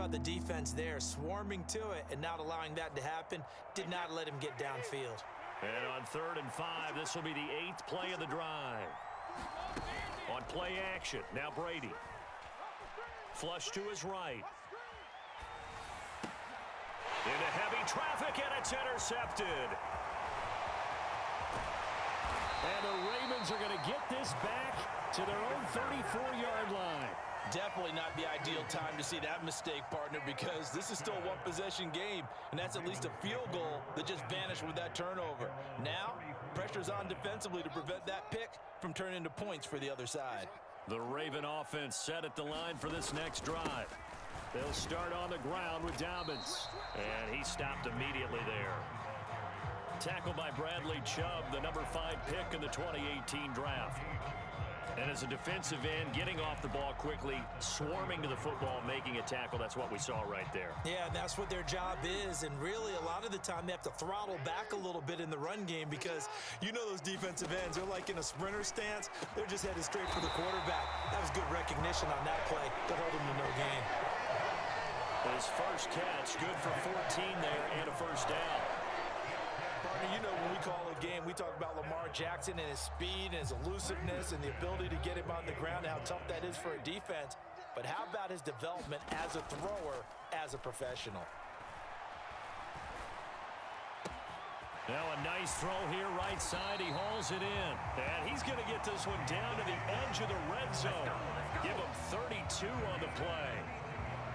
about the defense there, swarming to it and not allowing that to happen. Did not let him get downfield. And on 3rd and 5, this will be the 8th play of the drive. On play action, now Brady. Flush to his right. Into heavy traffic, and it's intercepted. And the Ravens are going to get this back to their own 34-yard line. Definitely not the ideal time to see that mistake, partner, because this is still a one-possession game, and that's at least a field goal that just vanished with that turnover. Now, pressure's on defensively to prevent that pick from turning into points for the other side. The Raven offense set at the line for this next drive. They'll start on the ground with Dobbins, and he stopped immediately there. Tackled by Bradley Chubb, the number 5 pick in the 2018 draft. And as a defensive end, getting off the ball quickly, swarming to the football, making a tackle, that's what we saw right there. Yeah, and that's what their job is. And really, a lot of the time, they have to throttle back a little bit in the run game because you know those defensive ends, they're like in a sprinter stance. They're just headed straight for the quarterback. That was good recognition on that play to hold them to no gain. His first catch, good for 14 there and a first down. Partner, you know when we call a game, we talk about Lamar Jackson and his speed and his elusiveness and the ability to get him on the ground and how tough that is for a defense. But how about his development as a thrower, as a professional? Now a nice throw here right side. He hauls it in. And he's going to get this one down to the edge of the red zone. Give him 32 on the play.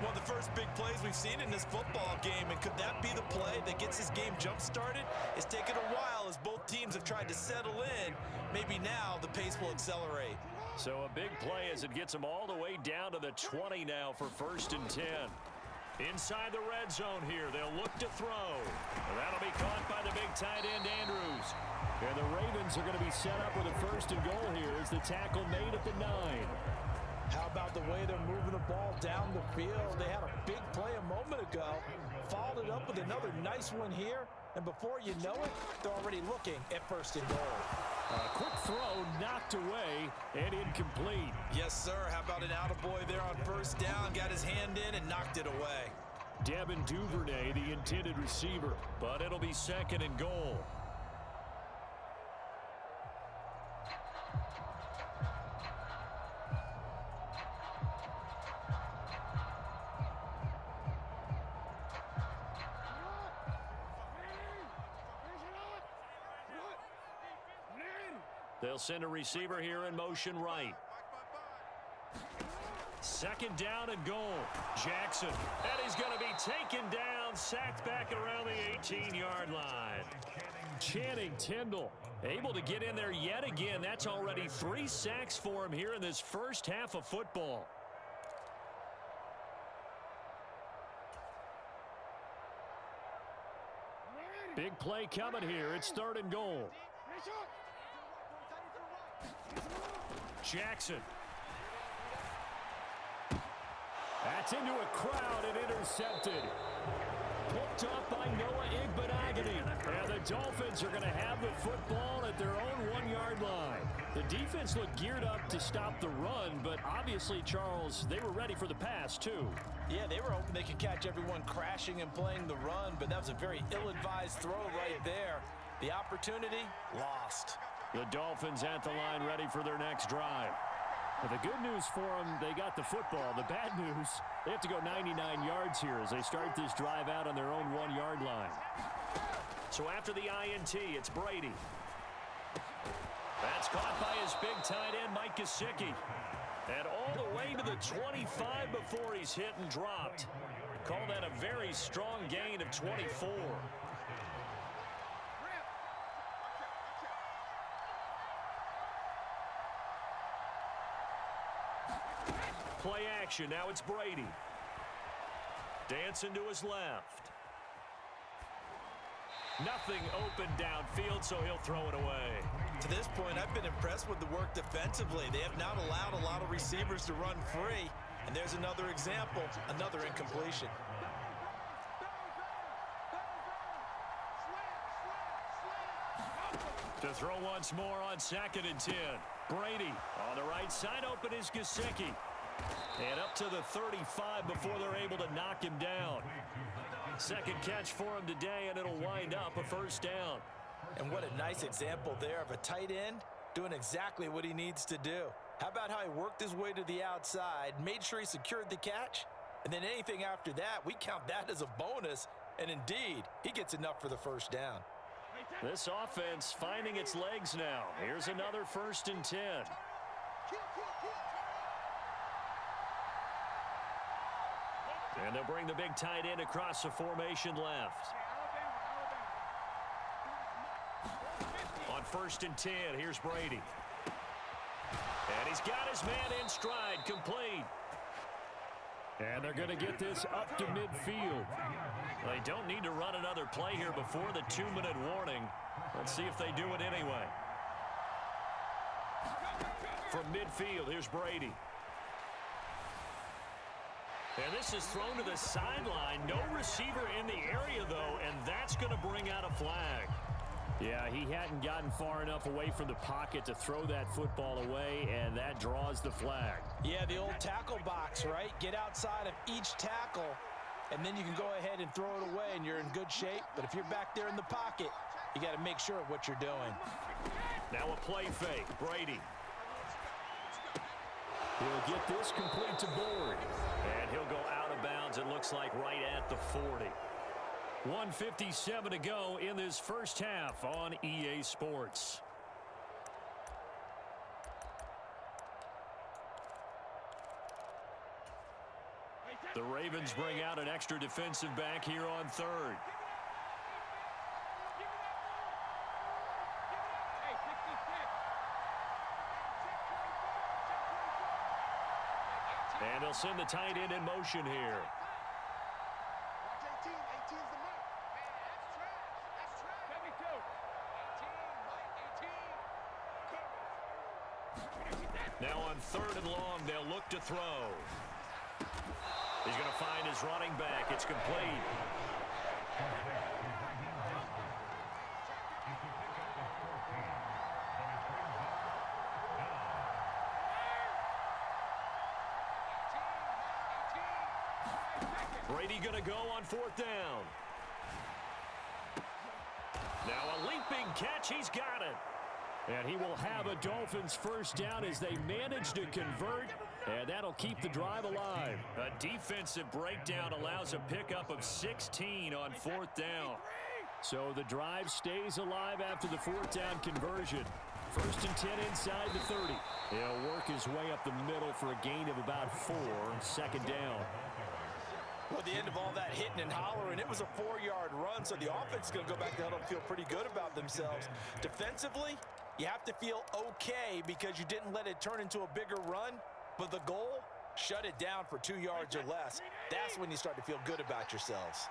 One of the first big plays we've seen in this football game, and could that be the play that gets this game jump-started? It's taken a while as both teams have tried to settle in. Maybe now the pace will accelerate. So a big play as it gets them all the way down to the 20 now for 1st and 10. Inside the red zone here, they'll look to throw. And that'll be caught by the big tight end, Andrews. And the Ravens are going to be set up with a 1st and goal here as the tackle made at the 9. How about the way they're moving the ball down the field? They had a big play a moment ago, followed it up with another nice one here, and before you know it, they're already looking at 1st and goal. A quick throw knocked away and incomplete. Yes, sir. How about an attaboy there on 1st down? Got his hand in and knocked it away. Devin Duvernay, the intended receiver, but it'll be 2nd and goal. They'll send a receiver here in motion right. 2nd down and goal. Jackson. And he's going to be taken down, sacked back around the 18-yard line. Channing Tindall able to get in there yet again. That's already 3 sacks for him here in this first half of football. Big play coming here. It's 3rd and goal. Jackson. That's into a crowd and intercepted. Picked off by Noah Igbenogany. And the Dolphins are going to have the football at their own 1-yard line. The defense looked geared up to stop the run, but obviously, Charles, they were ready for the pass, too. Yeah, they were hoping they could catch everyone crashing and playing the run, but that was a very ill-advised throw right there. The opportunity, lost. The Dolphins at the line ready for their next drive. But the good news for them, they got the football. The bad news, they have to go 99 yards here as they start this drive out on their own 1-yard line. So after the INT, it's Brady. That's caught by his big tight end, Mike Gesicki. And all the way to the 25 before he's hit and dropped. Call that a very strong gain of 24. Play action. Now it's Brady. Dancing to his left. Nothing open downfield, so he'll throw it away. To this point, I've been impressed with the work defensively. They have not allowed a lot of receivers to run free. And there's another example, another incompletion. To throw once more on 2nd and 10. Brady on the right side, open is Gesicki. And up to the 35 before they're able to knock him down. Second catch for him today, and it'll wind up a first down. And what a nice example there of a tight end doing exactly what he needs to do. How about how he worked his way to the outside, made sure he secured the catch, and then anything after that, we count that as a bonus. And indeed, he gets enough for the first down. This offense finding its legs now. Here's another 1st and 10. And they'll bring the big tight end across the formation left. On 1st and 10, here's Brady. And he's got his man in stride, complete. And they're going to get this up to midfield. They don't need to run another play here before the 2-minute warning. Let's see if they do it anyway. From midfield, here's Brady. And this is thrown to the sideline. No receiver in the area, though, and that's going to bring out a flag. Yeah, he hadn't gotten far enough away from the pocket to throw that football away, and that draws the flag. Yeah, the old tackle box, right? Get outside of each tackle, and then you can go ahead and throw it away, and you're in good shape. But if you're back there in the pocket, you got to make sure of what you're doing. Now a play fake, Brady. He'll get this complete to Board. And he'll go out of bounds, it looks like, right at the 40. 1:57 to go in this first half on EA Sports. The Ravens bring out an extra defensive back here on 3rd. And they'll send the tight end in motion here. Now on 3rd and long, they'll look to throw. He's going to find his running back. It's complete. Brady going to go on 4th down. Now a leaping catch. He's got it. And he will have a Dolphins first down as they manage to convert, and that'll keep the drive alive. A defensive breakdown allows a pickup of 16 on 4th down. So the drive stays alive after the 4th down conversion. 1st and 10 inside the 30. He'll work his way up the middle for a gain of about 4. 2nd down. Well, at the end of all that hitting and hollering, it was a 4-yard run, so the offense is going to go back to huddle and feel pretty good about themselves. Defensively, you have to feel okay because you didn't let it turn into a bigger run, but the goal, shut it down for 2 yards or less. That's when you start to feel good about yourselves.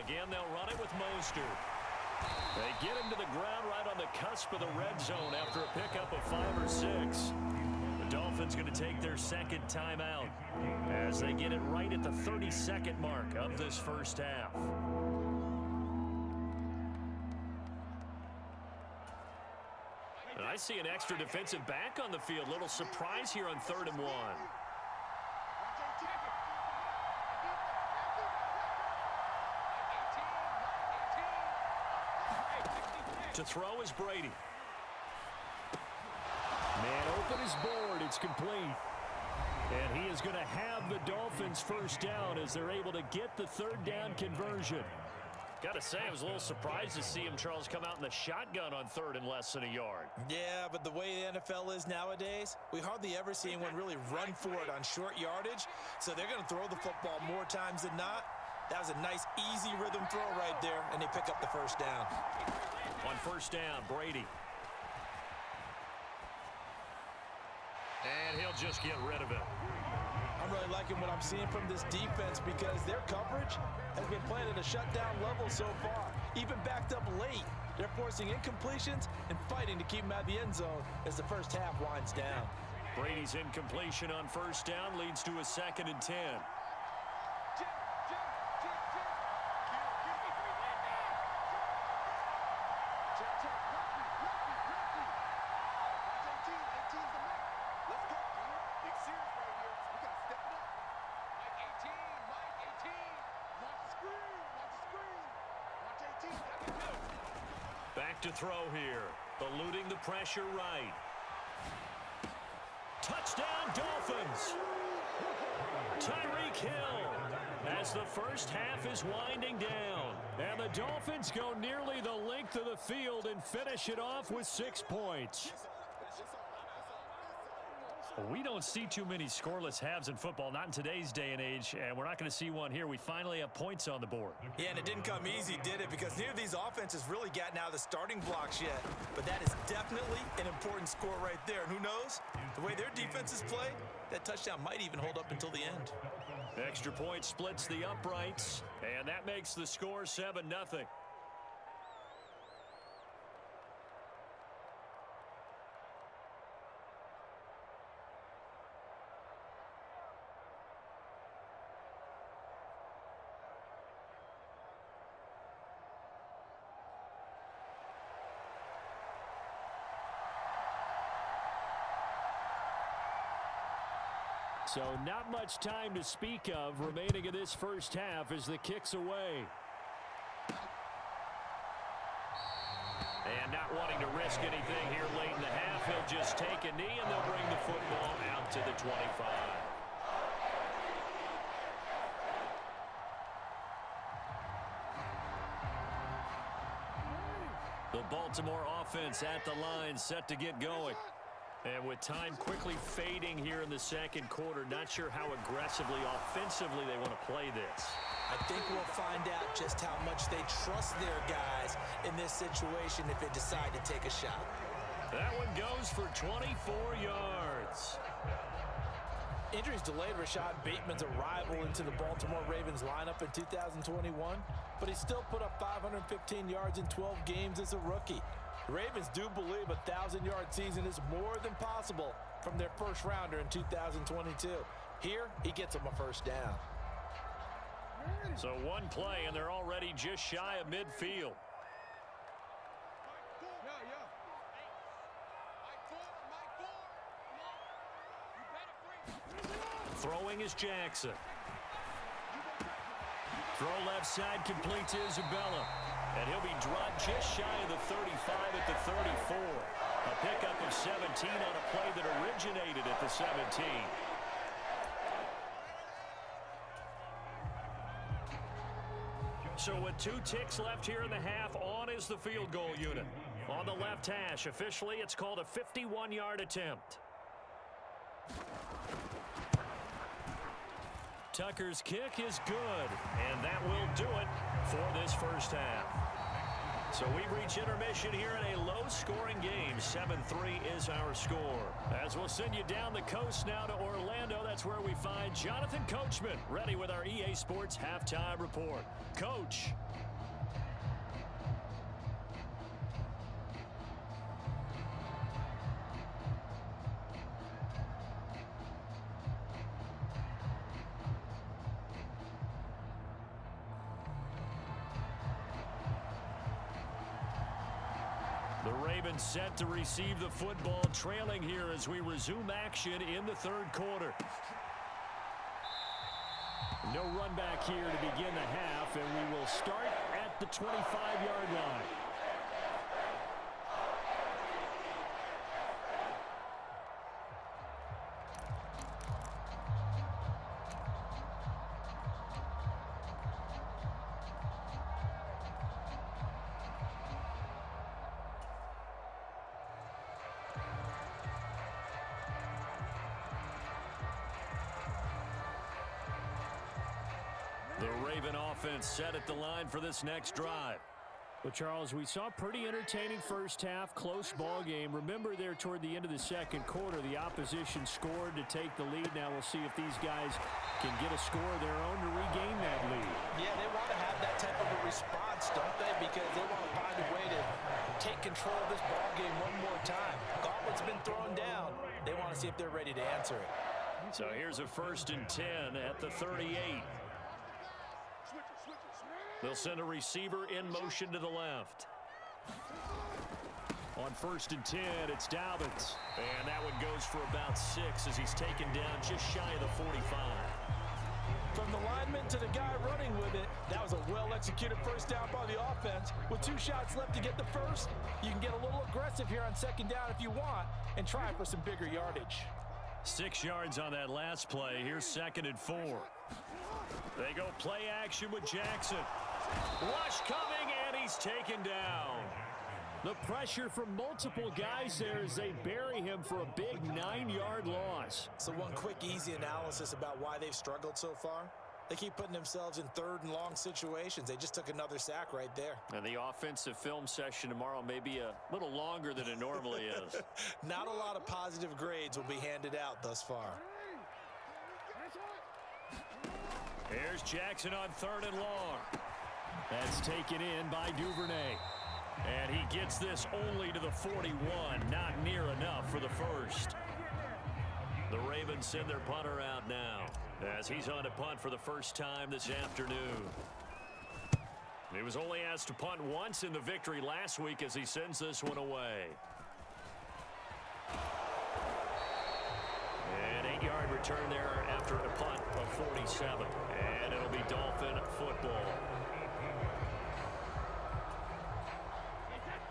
Again, they'll run it with Mostert. They get him to the ground right on the cusp of the red zone after a pickup of 5 or 6. The Dolphins going to take their 2nd timeout as they get it right at the 32nd mark of this first half. And I see an extra defensive back on the field. Little surprise here on 3rd and 1. To throw is Brady. Man open is Board. It's complete. And he is going to have the Dolphins first down as they're able to get the 3rd down conversion. Got to say, I was a little surprised to see him, Charles, come out in the shotgun on 3rd and less than a yard. Yeah, but the way the NFL is nowadays, we hardly ever see anyone really run for it on short yardage. So they're going to throw the football more times than not. That was a nice, easy rhythm throw right there, and they pick up the first down. On 1st down, Brady. And he'll just get rid of it. I'm really liking what I'm seeing from this defense because their coverage has been playing at a shutdown level so far. Even backed up late, they're forcing incompletions and fighting to keep them out of the end zone as the first half winds down. Brady's incompletion on 1st down leads to a 2nd and 10. back to throw here. Eluding the pressure right. Touchdown, Dolphins. Tyreek Hill as the first half is winding down. And the Dolphins go nearly the length of the field and finish it off with 6 points. We don't see too many scoreless halves in football, not in today's day and age, and we're not going to see one here. We finally have points on the board. Yeah, and it didn't come easy, did it? Because neither of these offenses really gotten out of the starting blocks yet. But that is definitely an important score right there. And who knows? The way their defenses play, that touchdown might even hold up until the end. Extra point splits the uprights, and that makes the score 7-0. So not much time to speak of remaining in this first half as the kick's away. And not wanting to risk anything here late in the half, he'll just take a knee and they'll bring the football out to the 25. The Baltimore offense at the line, set to get going. And with time quickly fading here in the second quarter, not sure how aggressively, offensively they want to play this. I think we'll find out just how much they trust their guys in this situation if they decide to take a shot. That one goes for 24 yards. Injuries delayed Rashad Bateman's arrival into the Baltimore Ravens lineup in 2021, but he still put up 515 yards in 12 games as a rookie. The Ravens do believe a 1,000-yard season is more than possible from their first rounder in 2022. Here, he gets them a first down. So one play, and they're already just shy of midfield. Throwing is Jackson. Throw left side complete to Isabella. And he'll be dropped just shy of the 35 at the 34. A pickup of 17 on a play that originated at the 17. So with 2 ticks left here in the half, on is the field goal unit. On the left hash, officially it's called a 51-yard attempt. Tucker's kick is good, and that will do it for this first half. So we reach intermission here in a low-scoring game. 7-3 is our score. As we'll send you down the coast now to Orlando, that's where we find Jonathan Coachman, ready with our EA Sports Halftime Report. Coach. The Ravens set to receive the football, trailing here as we resume action in the third quarter. No run back here to begin the half, and we will start at the 25-yard line. The Raven offense set at the line for this next drive. Well, Charles, we saw a pretty entertaining first half, close ball game. Remember there toward the end of the second quarter, the opposition scored to take the lead. Now we'll see if these guys can get a score of their own to regain that lead. Yeah, they want to have that type of a response, don't they? Because they want to find a way to take control of this ball game one more time. Gauntlet's been thrown down. They want to see if they're ready to answer it. So here's a 1st and 10 at the 38. They'll send a receiver in motion to the left. On 1st and 10, it's Dobbins. And that one goes for about 6 as he's taken down just shy of the 45. From the lineman to the guy running with it, that was a well-executed first down by the offense. With 2 shots left to get the first, you can get a little aggressive here on second down if you want and try for some bigger yardage. 6 yards on that last play. Here's 2nd and 4. They go play action with Jackson. Rush coming, and he's taken down. The pressure from multiple guys there as they bury him for a big 9-yard loss. So one quick, easy analysis about why they've struggled so far. They keep putting themselves in 3rd and long situations. They just took another sack right there. And the offensive film session tomorrow may be a little longer than it normally is. Not a lot of positive grades will be handed out thus far. Here's Jackson on 3rd and long. That's taken in by Duvernay. And he gets this only to the 41. Not near enough for the first. The Ravens send their punter out now, as he's on to punt for the first time this afternoon. He was only asked to punt once in the victory last week as he sends this one away. An 8-yard return there after a punt of 47. And it'll be Dolphin football.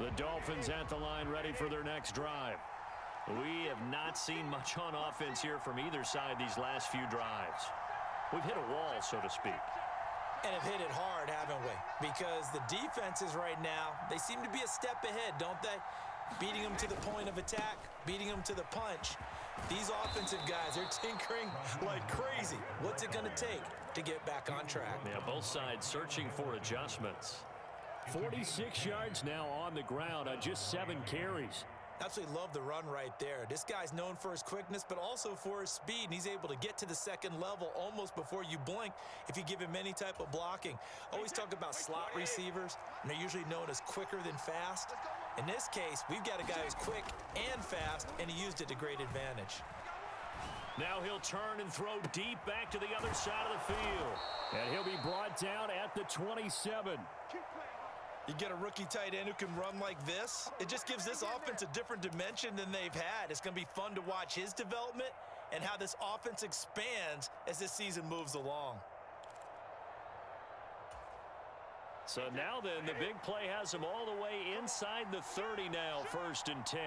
The Dolphins at the line, ready for their next drive. We have not seen much on offense here from either side these last few drives. We've hit a wall, so to speak. And have hit it hard, haven't we? Because the defenses right now, they seem to be a step ahead, don't they? Beating them to the point of attack, beating them to the punch. These offensive guys, they're tinkering like crazy. What's it going to take to get back on track? Yeah, both sides searching for adjustments. 46 yards now on the ground on just 7 carries. Absolutely love the run right there. This guy's known for his quickness, but also for his speed, and he's able to get to the second level almost before you blink if you give him any type of blocking. Always talk about slot receivers, and they're usually known as quicker than fast. In this case, we've got a guy who's quick and fast, and he used it to great advantage. Now he'll turn and throw deep back to the other side of the field. And he'll be brought down at the 27. You get a rookie tight end who can run like this, it just gives this offense a different dimension than they've had. It's going to be fun to watch his development and how this offense expands as this season moves along. So now then, the big play has him all the way inside the 30 now, 1st and 10.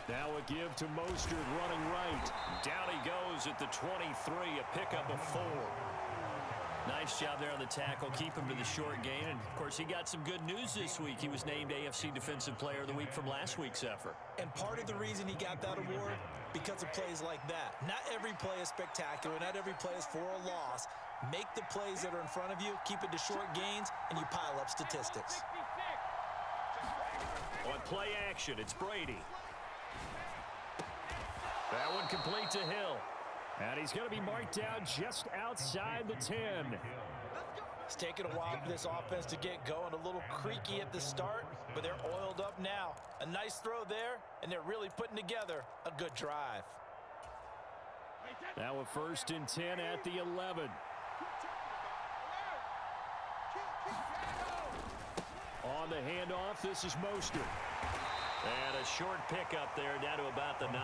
Now a give to Mostert running right. Down he goes at the 23, a pickup of 4. Nice job there on the tackle. Keep him to the short gain. And, of course, he got some good news this week. He was named AFC Defensive Player of the Week from last week's effort. And part of the reason he got that award, because of plays like that. Not every play is spectacular. Not every play is for a loss. Make the plays that are in front of you, keep it to short gains, and you pile up statistics. On play action, it's Brady. That one complete to Hill. And he's going to be marked down just outside the 10. It's taken a while for this offense to get going. A little creaky at the start, but they're oiled up now. A nice throw there, and they're really putting together a good drive. Now a 1st and 10 at the 11. On the handoff, this is Mostert. And a short pickup there down to about the 9.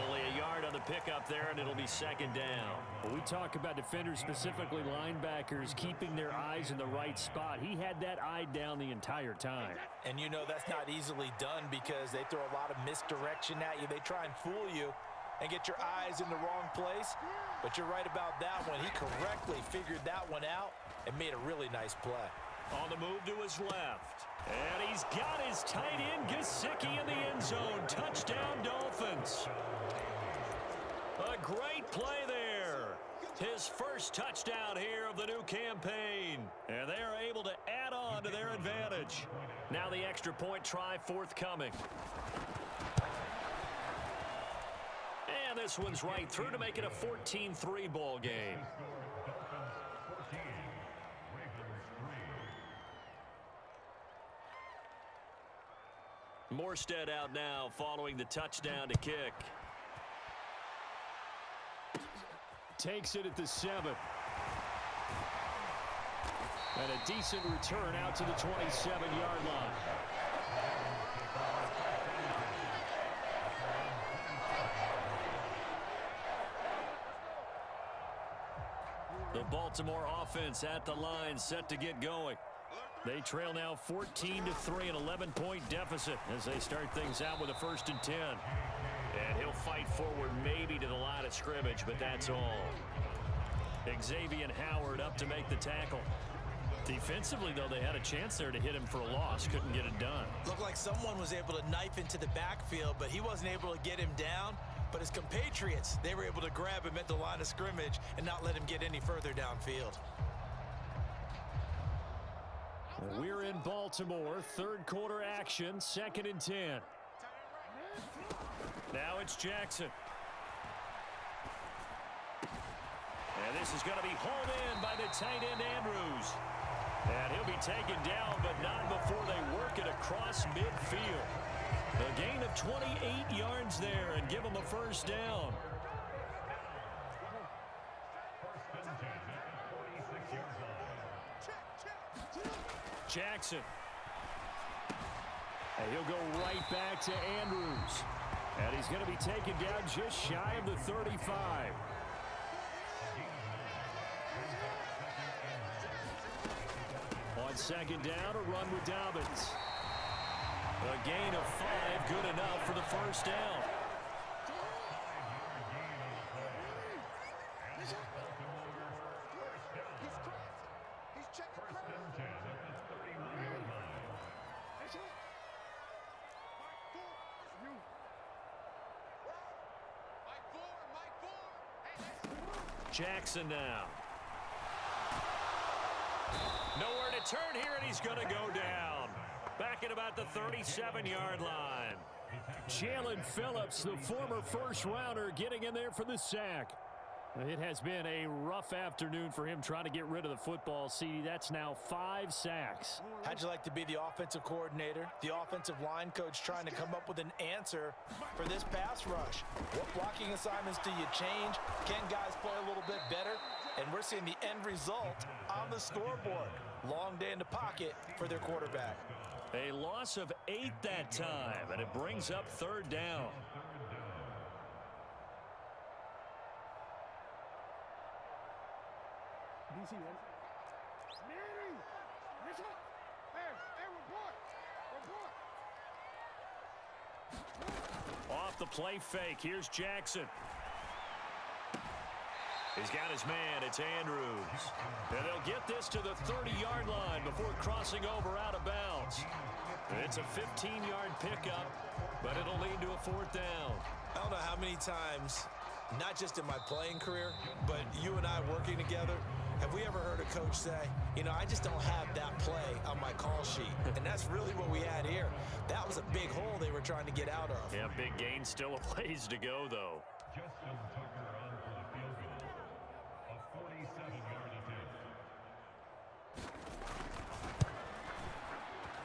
Only a yard on the pickup there, and it'll be 2nd down. When we talk about defenders, specifically linebackers, keeping their eyes in the right spot. He had that eye down the entire time. And you know that's not easily done because they throw a lot of misdirection at you. They try and fool you and get your eyes in the wrong place. But you're right about that one. He correctly figured that one out and made a really nice play. On the move to his left. And he's got his tight end, Gesicki, in the end zone. Touchdown, Dolphins. A great play there. His first touchdown here of the new campaign. And they are able to add on to their advantage. Now the extra point try forthcoming. And this one's right through to make it a 14-3 ball game. Morstead out now following the touchdown to kick. Takes it at the 7. And a decent return out to the 27-yard line. The Baltimore offense at the line, set to get going. They trail now 14-3, an 11-point deficit as they start things out with a 1st and 10. And he'll fight forward maybe to the line of scrimmage, but that's all. Xavier Howard up to make the tackle. Defensively, though, they had a chance there to hit him for a loss. Couldn't get it done. Looked like someone was able to knife into the backfield, but he wasn't able to get him down. But his compatriots, they were able to grab him at the line of scrimmage and not let him get any further downfield. We're in Baltimore. 3rd quarter action, 2nd and 10. Now it's Jackson. And this is going to be hauled in by the tight end, Andrews. And he'll be taken down, but not before they work it across midfield. A gain of 28 yards there and give him a 1st down. Jackson. And he'll go right back to Andrews. And he's going to be taken down just shy of the 35. On 2nd down, a run with Dobbins. A gain of 5, good enough for the 1st down. Jackson now. Nowhere to turn here, and he's going to go down. Back at about the 37-yard line. Jalen Phillips, the former 1st-rounder, getting in there for the sack. It has been a rough afternoon for him trying to get rid of the football. CD, that's now 5 sacks. How'd you like to be the offensive coordinator, the offensive line coach trying to come up with an answer for this pass rush? What blocking assignments do you change? Can guys play a little bit better? And we're seeing the end result on the scoreboard. Long day in the pocket for their quarterback. A loss of 8 that time, and it brings up 3rd down. Off the play fake, here's Jackson. He's got his man, it's Andrews. And they'll get this to the 30-yard line before crossing over out of bounds. It's a 15-yard pickup, but it'll lead to a 4th down. I don't know how many times, not just in my playing career, but you and I working together, have we ever heard a coach say, you know, I just don't have that play on my call sheet? And that's really what we had here. That was a big hole they were trying to get out of. Yeah, big gain, still a ways to go, though.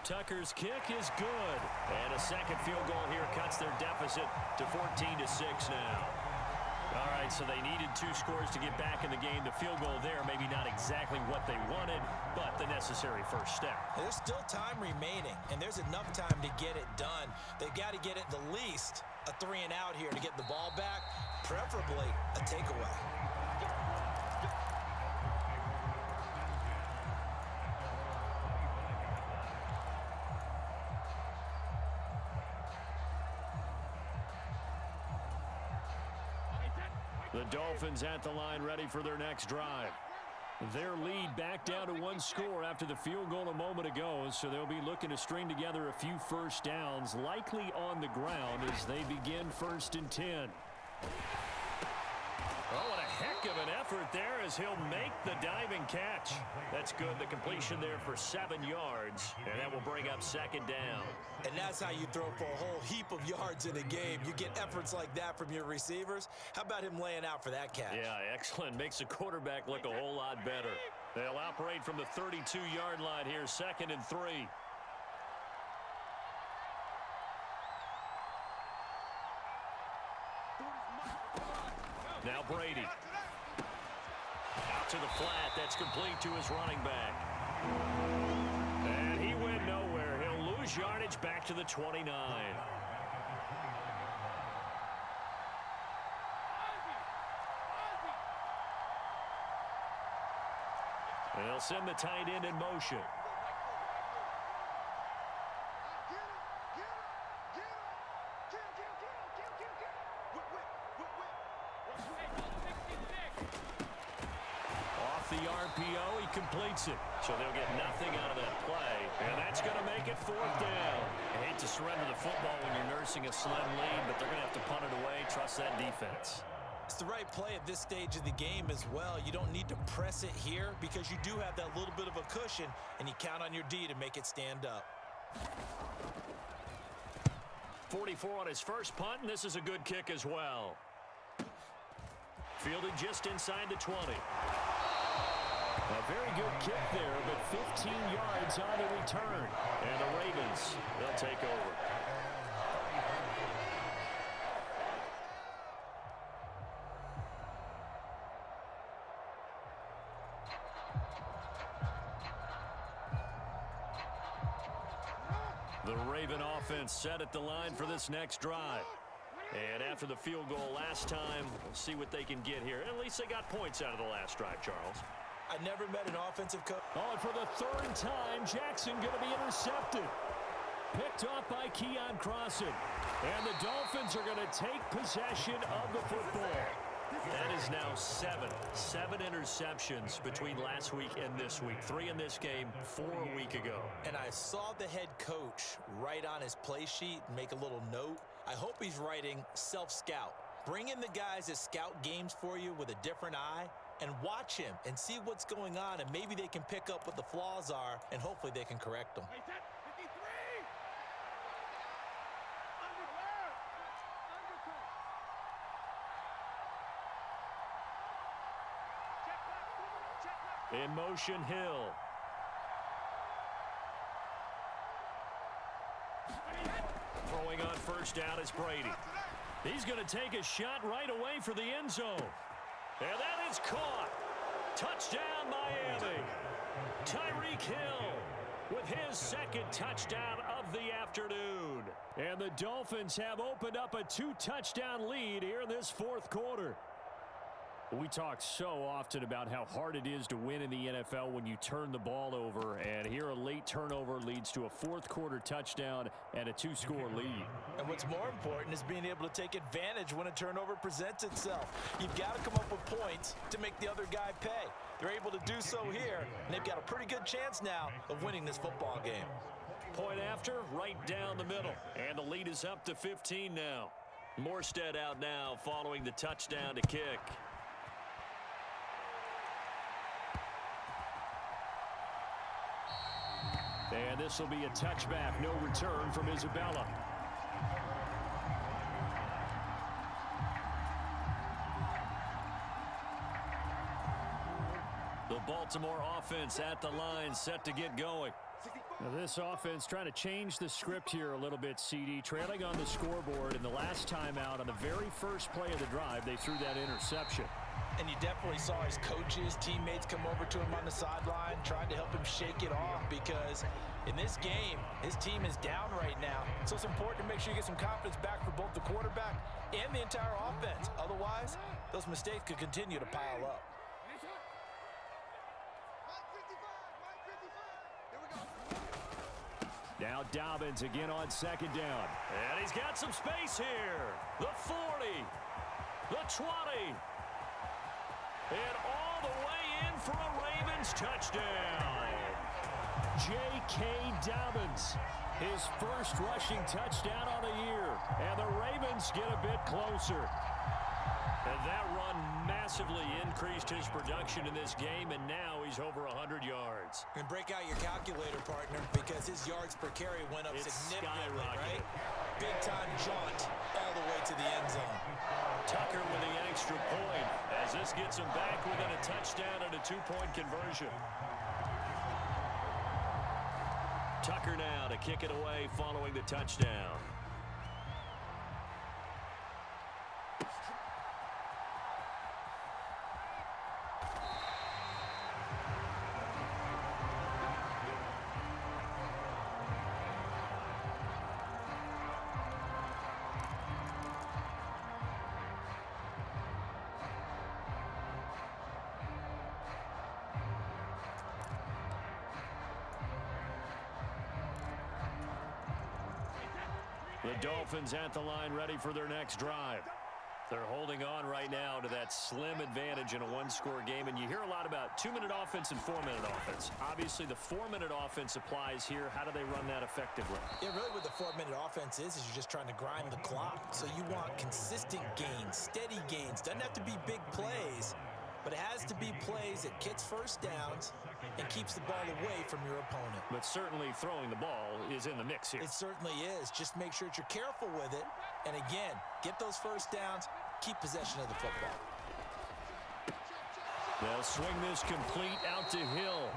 Tucker's kick is good. And a 2nd field goal here cuts their deficit to 14-6 now. All right, so they needed 2 scores to get back in the game. The field goal there, maybe not exactly what they wanted, but the necessary 1st step. There's still time remaining, and there's enough time to get it done. They've got to get at the least a 3 and out here to get the ball back, preferably a takeaway. The Dolphins at the line, ready for their next drive. Their lead back down to 1 score after the field goal a moment ago, so they'll be looking to string together a few 1st downs, likely on the ground as they begin 1st and 10. Oh, what a heck of an effort there as he'll make the diving catch. That's good. The completion there for 7 yards, and that will bring up 2nd down. And that's how you throw for a whole heap of yards in a game. You get efforts like that from your receivers. How about him laying out for that catch? Yeah, excellent. Makes the quarterback look a whole lot better. They'll operate from the 32-yard line here, 2nd and 3. Now Brady. Out to the flat. That's complete to his running back. And he went nowhere. He'll lose yardage back to the 29. They'll send the tight end in motion. Off the RPO, he completes it. So they'll get nothing out of that play, and that's going to make it 4th down. I hate to surrender the football when you're nursing a slim lead, but they're going to have to punt it away. Trust that defense. It's the right play at this stage of the game as well. You don't need to press it here because you do have that little bit of a cushion, and you count on your D to make it stand up. 44 on his first punt, and this is a good kick as well. Fielded just inside the 20. A very good kick there, but 15 yards on the return. And the Ravens, they'll take over. The Raven offense set at the line for this next drive. And after the field goal last time, we'll see what they can get here. At least they got points out of the last drive, Charles. I never met an offensive coach. Oh, and for the 3rd time, Jackson going to be intercepted. Picked off by Keon Crossan. And the Dolphins are going to take possession of the football. That is now 7 interceptions between last week and this week. 3 in this game, 4 a week ago. And I saw the head coach write on his play sheet and make a little note. I hope he's writing self-scout. Bring in the guys that scout games for you with a different eye and watch him and see what's going on, and maybe they can pick up what the flaws are, and hopefully they can correct them. In motion, Hill. Throwing on first down is Brady. He's going to take a shot right away for the end zone. And that is caught. Touchdown, Miami. Tyreek Hill with his 2nd touchdown of the afternoon. And the Dolphins have opened up a 2-touchdown lead here in this 4th quarter. We talk so often about how hard it is to win in the NFL when you turn the ball over, and here a late turnover leads to a 4th quarter touchdown and a 2-score lead. And what's more important is being able to take advantage when a turnover presents itself. You've got to come up with points to make the other guy pay. They're able to do so here, and they've got a pretty good chance now of winning this football game. Point after, right down the middle. And the lead is up to 15 now. Morstead out now following the touchdown to kick. And this will be a touchback, no return from Isabella. The Baltimore offense at the line, set to get going. Now this offense trying to change the script here a little bit, CD. Trailing on the scoreboard, and the last time out on the very first play of the drive, they threw that interception. And you definitely saw his coaches, teammates come over to him on the sideline, trying to help him shake it off, because in this game, his team is down right now. So it's important to make sure you get some confidence back for both the quarterback and the entire offense. Otherwise, those mistakes could continue to pile up. Now Dobbins again on 2nd down. And he's got some space here. The 40, the 20. And all the way in for a Ravens touchdown. J.K. Dobbins, his first rushing touchdown on the year. And the Ravens get a bit closer. And that run massively increased his production in this game, and now he's over 100 yards. And break out your calculator, partner, because his yards per carry went up significantly, right? Big-time jaunt all the way to the end zone. Tucker with the extra point as this gets him back within a touchdown and a 2-point conversion. Tucker now to kick it away following the touchdown. The Dolphins at the line ready for their next drive. They're holding on right now to that slim advantage in a one-score game, and you hear a lot about 2-minute offense and 4-minute offense. Obviously, the 4-minute offense applies here. How do they run that effectively? Yeah, really what the 4-minute offense is you're just trying to grind the clock. So you want consistent gains, steady gains. Doesn't have to be big plays, but it has to be plays that gets first downs and keeps the ball away from your opponent. But certainly throwing the ball is in the mix here. It certainly is. Just make sure that you're careful with it. And again, get those first downs, keep possession of the football. They'll swing this complete out to Hill.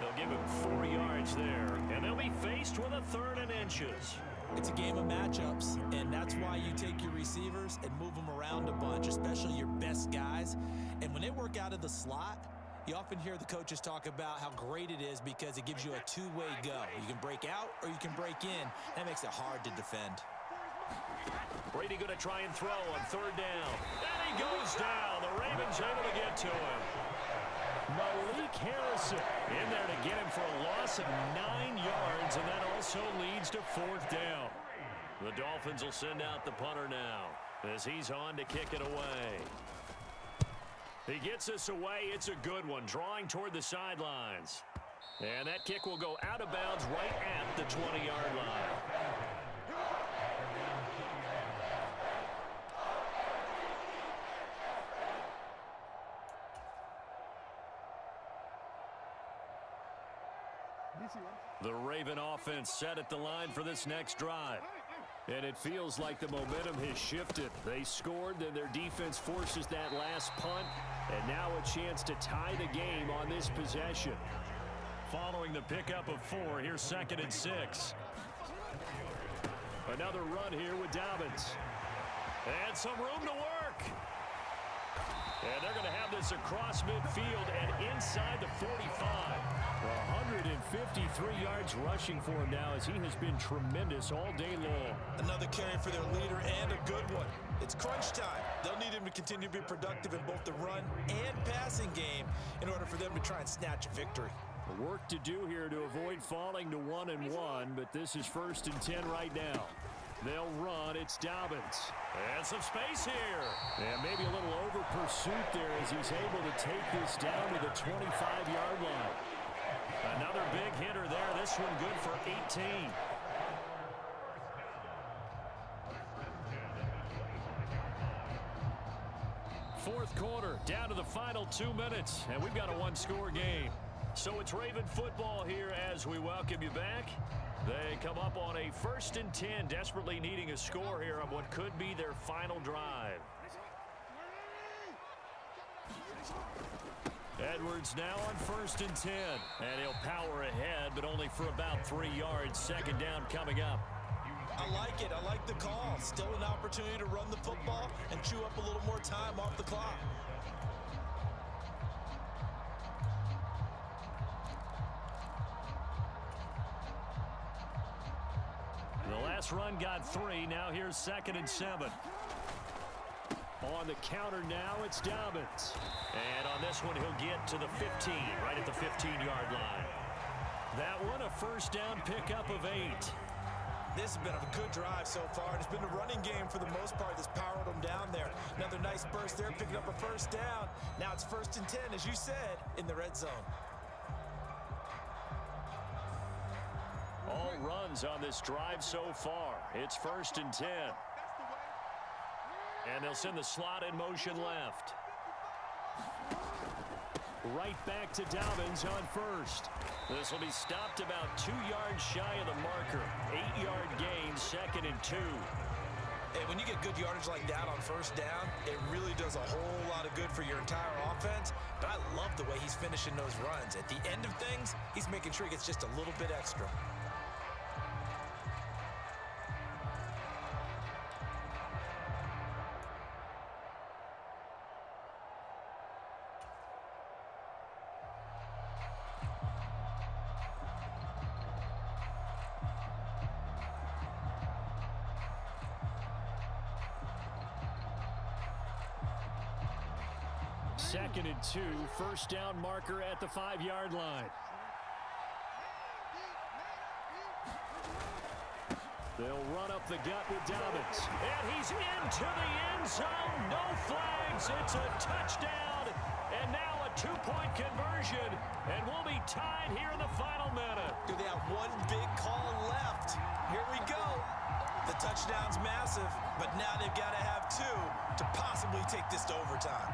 They'll give him 4 yards there. And they'll be faced with a 3rd and inches. It's a game of matchups, and that's why you take your receivers and move them around a bunch, especially your best guys. And when they work out of the slot, you often hear the coaches talk about how great it is because it gives you a two-way go. You can break out or you can break in. That makes it hard to defend. Brady going to try and throw on 3rd down. And he goes down. The Ravens able to get to him. Malik Harrison In there to get him for a loss of 9 yards, and that also leads to 4th down. The Dolphins will send out the punter now as he's on to kick it away. He gets us away. It's a good one, drawing toward the sidelines. And that kick will go out of bounds right at the 20-yard line. The Raven offense set at the line for this next drive. And it feels like the momentum has shifted. They scored, then their defense forces that last punt, and now a chance to tie the game on this possession. Following the pickup of 4, here's 2nd and 6. Another run here with Dobbins. And some room to work. And they're going to have this across midfield and inside the 45. 153 yards rushing for him now as he has been tremendous all day long. Another carry for their leader and a good one. It's crunch time. They'll need him to continue to be productive in both the run and passing game in order for them to try and snatch a victory. Work to do here to avoid falling to 1-1, but this is 1st and 10 right now. They'll run. It's Dobbins. And some space here. And maybe a little over pursuit there as he's able to take this down to the 25-yard line. Another big hitter there. This one good for 18. Fourth quarter, down to the final 2 minutes, and we've got a one-score game. So it's Raven football here as we welcome you back. They come up on a 1st and 10, desperately needing a score here on what could be their final drive. Edwards now on 1st and 10. And he'll power ahead, but only for about 3 yards. 2nd down coming up. I like it. I like the call. Still an opportunity to run the football and chew up a little more time off the clock. The last run got 3. Now here's 2nd and 7. On the counter now, it's Dobbins. And on this one, he'll get to the 15, right at the 15-yard line. That one, a 1st down pickup of 8. This has been a good drive so far, and it's been the running game for the most part that's powered them down there. Another nice burst there, picking up a 1st down. Now it's 1st and 10, as you said, in the red zone. All runs on this drive so far. It's 1st and 10. And they'll send the slot in motion left. Right back to Dobbins on 1st. This will be stopped about 2 yards shy of the marker. 8-yard gain, 2nd and 2. Hey, when you get good yardage like that on 1st down, it really does a whole lot of good for your entire offense. But I love the way he's finishing those runs. At the end of things, he's making sure he gets just a little bit extra. Second and 2, 1st down marker at the 5-yard line. They'll run up the gut with Dobbins. And he's into the end zone. No flags. It's a touchdown. And now a two-point conversion. And we'll be tied here in the final minute. Do they have one big call left? Here we go. The touchdown's massive, but now they've got to have two to possibly take this to overtime.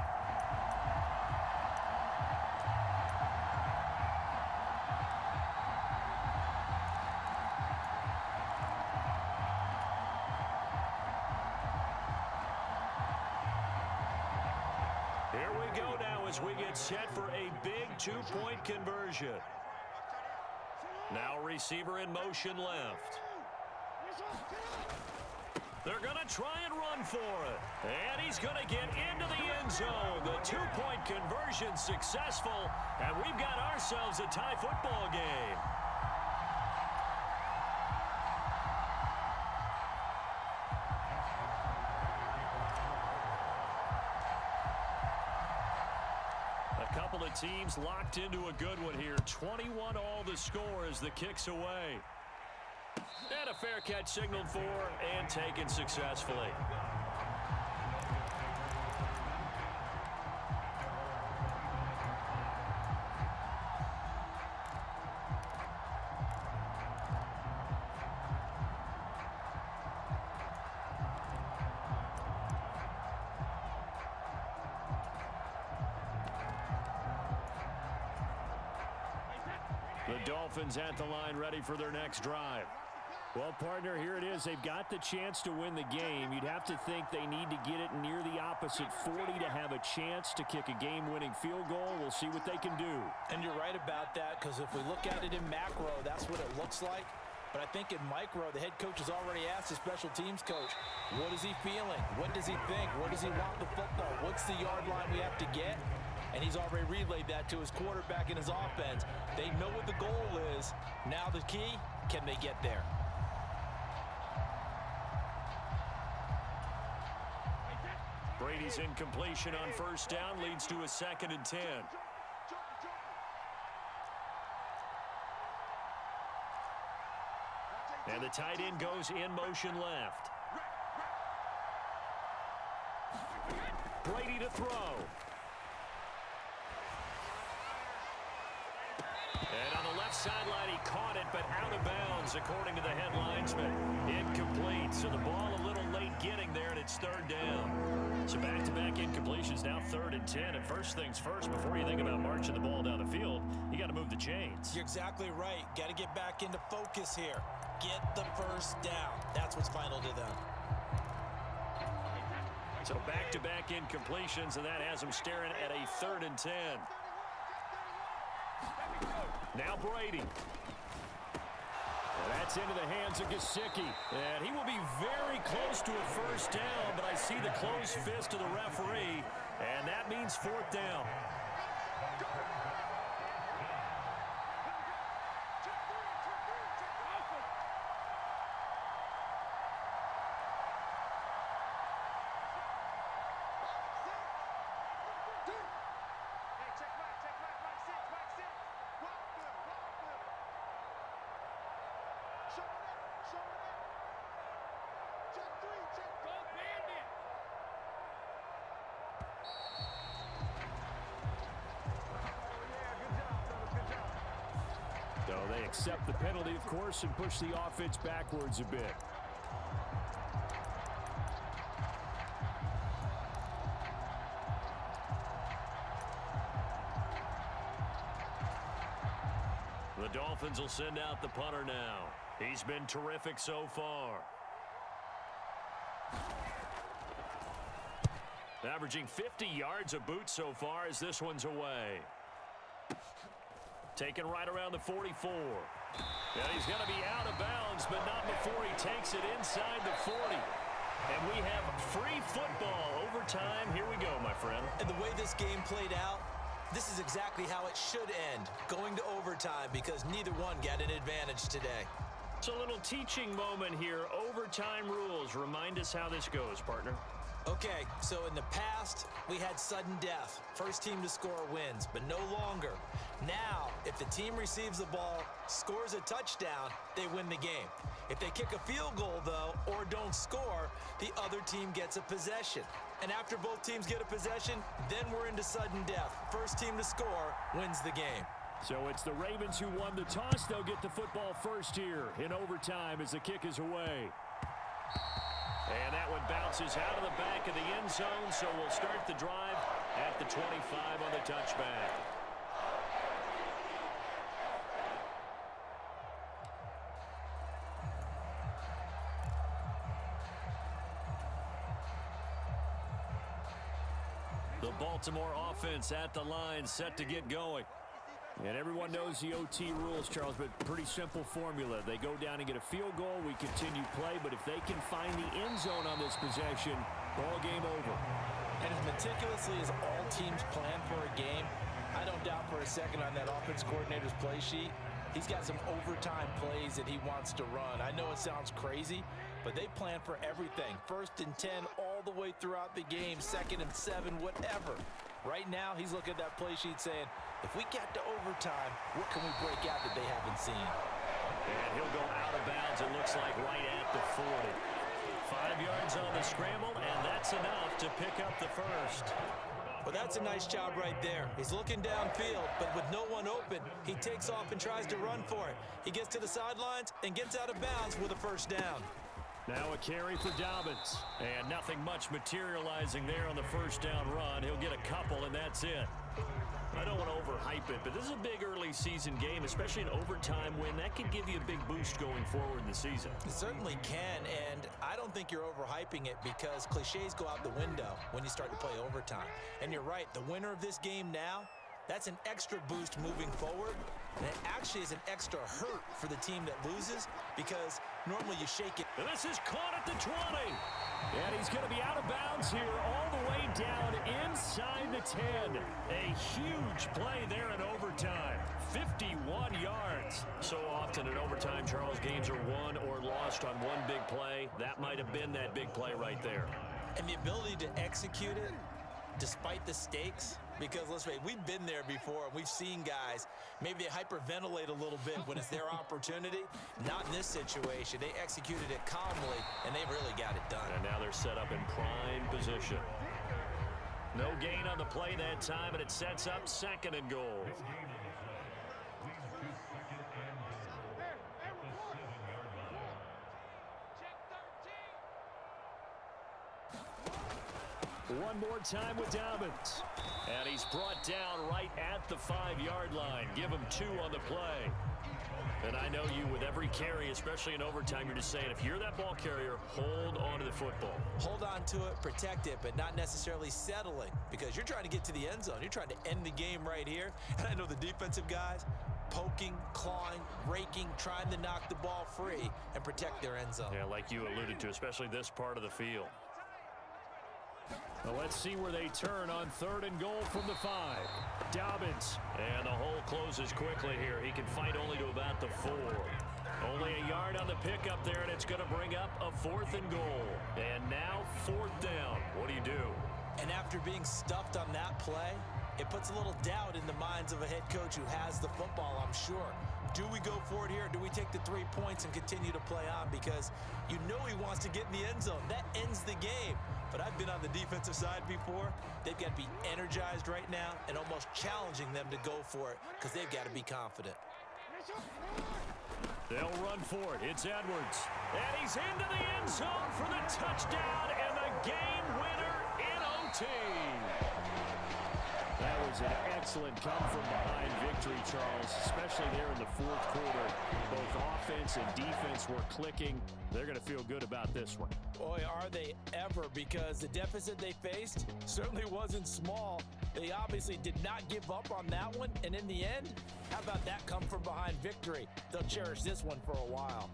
Here we go now as we get set for a big two-point conversion. Now receiver in motion left. They're going to try and run for it. And he's going to get into the end zone. The two-point conversion successful. And we've got ourselves a tie football game. A couple of teams locked into a good one here. 21 all the score as the kick's away. And a fair catch signaled for and taken successfully. The Dolphins at the line ready for their next drive. Well, partner, here it is. They've got the chance to win the game. You'd have to think they need to get it near the opposite 40 to have a chance to kick a game-winning field goal. We'll see what they can do. And you're right about that, because if we look at it in macro, that's what it looks like. But I think in micro, the head coach has already asked the special teams coach, what is he feeling? What does he think? Where does he want the football? What's the yard line we have to get? And he's already relayed that to his quarterback and his offense. They know what the goal is. Now the key, can they get there? Brady's incompletion on first down leads to a 2nd and 10. And the tight end goes in motion left. Brady to throw. And on the left sideline, he caught it, but out of bounds, according to the head linesman. Incomplete, so the ball a little late getting there, and it's 3rd down. So back-to-back incompletions, now 3rd and 10. And first things first, before you think about marching the ball down the field, you got to move the chains. You're exactly right. Got to get back into focus here. Get the first down. That's what's vital to them. So back-to-back incompletions, and that has them staring at a 3rd and 10. Now Brady. And that's into the hands of Gesicki. And he will be very close to a first down, but I see the closed fist of the referee, and that means 4th down. So they accept the penalty, of course, and push the offense backwards a bit. The Dolphins will send out the punter now. He's been terrific so far. Averaging 50 yards a boot so far as this one's away. Taken right around the 44. And he's going to be out of bounds, but not before he takes it inside the 40. And we have free football. Overtime. Here we go, my friend. And the way this game played out, this is exactly how it should end, going to overtime, because neither one got an advantage today. It's a little teaching moment here. Overtime rules. Remind us how this goes, partner. Okay, so in the past, we had sudden death. First team to score wins, but no longer. Now, if the team receives the ball, scores a touchdown, they win the game. If they kick a field goal, though, or don't score, the other team gets a possession. And after both teams get a possession, then we're into sudden death. First team to score wins the game. So it's the Ravens who won the toss. They'll get the football first here in overtime as the kick is away. And that one bounces out of the back of the end zone, so we'll start the drive at the 25 on the touchback. The Baltimore offense at the line, set to get going. And everyone knows the OT rules, Charles, but pretty simple formula. They go down and get a field goal, we continue play, but if they can find the end zone on this possession, ball game over. And as meticulously as all teams plan for a game, I don't doubt for a second on that offense coordinator's play sheet, he's got some overtime plays that he wants to run. I know it sounds crazy, but they plan for everything. 1st and 10 all the way throughout the game, 2nd and 7, whatever. Right now, he's looking at that play sheet saying, if we get to overtime, what can we break out that they haven't seen? And he'll go out of bounds, it looks like, right at the 40. 5 yards on the scramble, and that's enough to pick up the first. Well, that's a nice job right there. He's looking downfield, but with no one open, he takes off and tries to run for it. He gets to the sidelines and gets out of bounds with a first down. Now a carry for Dobbins. And nothing much materializing there on the first down run. He'll get a couple, and that's it. I don't want to overhype it, but this is a big early season game, especially an overtime win. That can give you a big boost going forward in the season. It certainly can, and I don't think you're overhyping it because cliches go out the window when you start to play overtime. And you're right, the winner of this game now, that's an extra boost moving forward, and it actually is an extra hurt for the team that loses because normally you shake it. And this is caught at the 20. And he's going to be out of bounds here all the way down inside the 10. A huge play there in overtime. 51 yards. So often in overtime, Charles, games are won or lost on one big play. That might have been that big play right there. And the ability to execute it despite the stakes, because let's face it, we've been there before and we've seen guys, maybe they hyperventilate a little bit when it's their opportunity. Not in this situation. They executed it calmly and they really got it done. And now they're set up in prime position. No gain on the play that time, and it sets up 2nd and goal. One more time with Dobbins. And he's brought down right at the 5-yard line. Give him 2 on the play. And I know you, with every carry, especially in overtime, you're just saying, if you're that ball carrier, hold on to the football. Hold on to it, protect it, but not necessarily settling, because you're trying to get to the end zone. You're trying to end the game right here. And I know the defensive guys, poking, clawing, raking, trying to knock the ball free and protect their end zone. Yeah, like you alluded to, especially this part of the field. Well, let's see where they turn on 3rd and goal from the 5. Dobbins. And the hole closes quickly here. He can fight only to about the 4. Only a yard on the pickup there, and it's going to bring up a 4th and goal. And now 4th down. What do you do? And after being stuffed on that play, it puts a little doubt in the minds of a head coach who has the football, I'm sure. Do we go for it here, or do we take the 3 points and continue to play on? Because you know he wants to get in the end zone. That ends the game. But I've been on the defensive side before. They've got to be energized right now and almost challenging them to go for it because they've got to be confident. They'll run for it. It's Edwards. And he's into the end zone for the touchdown and the game winner in OT. That was an excellent come-from-behind victory, Charles, especially there in the 4th quarter. Both offense and defense were clicking. They're going to feel good about this one. Boy, are they ever, because the deficit they faced certainly wasn't small. They obviously did not give up on that one, and in the end, how about that come-from-behind victory? They'll cherish this one for a while.